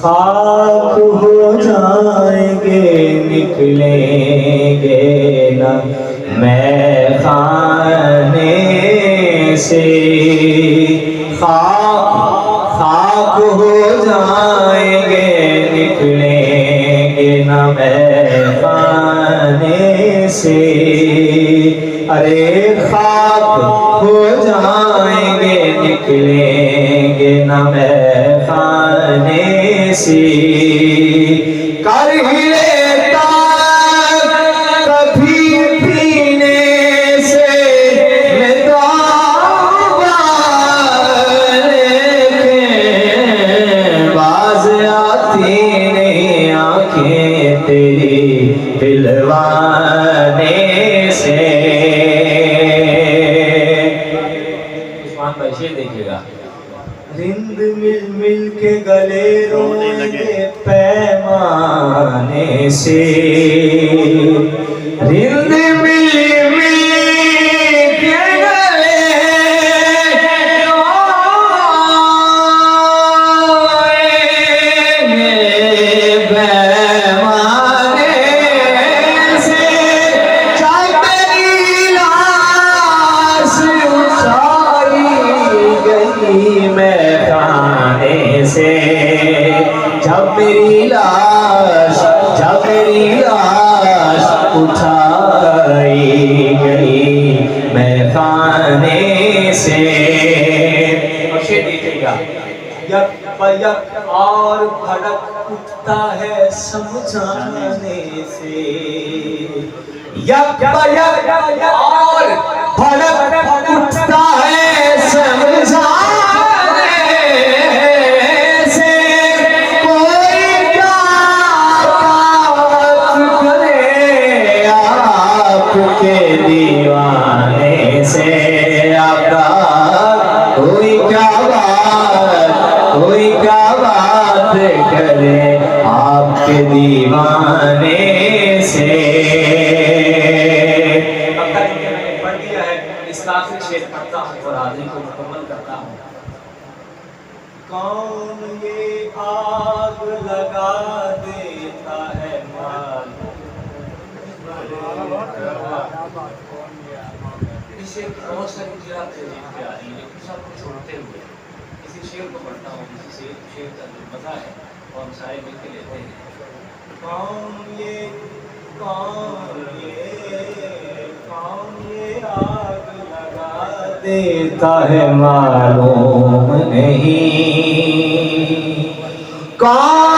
खाक हो जाएंगे निकलेंगे न मैं खाने से। खाक हो जाएंगे निकलेंगे न मैं खाने से। अरे खाक हो जाएंगे निकलेंगे न मैं खाने से। कर ही लेता कभी पीने से मैं बाज आती नहीं आंखें तेरी पिलवाने से। उस्मान भाई शेर देखिएगा। रिंद मिल मिल के गले रोएंगे पैमाने से। रिंद मिल मिल के गले रोएंगे पैमाने से। चाहे तेरी लाश उठाई गई मैं खाने से। जब मेरी लाश उठाई गई मैं खाने से। और शेर देखिएगा। यक पयक और भड़क उठता है समझाने से। यक पयक और भड़क उठता है समझाने से। कोई क्या बात करे आपके दीवाने से। आपका कोई क्या बात करे आपके दीवाने से। अब तक मैंने पढ़ दिया है, इसका आखिरी शेर पढ़ता हूँ और हाजिरी को मुकम्मल करता हूँ। कौन ये आग लगा देता है इसे बहुत सारी चीज़ें देखते आ रही है, लेकिन सबको छोड़ते हुए किसी शेर को पढ़ता हूँ, किसी शेर का जो मज़ा है और हम सारे मिल के लेते हैं। कौन ये आग लगा देता है मालूम नहीं। कौन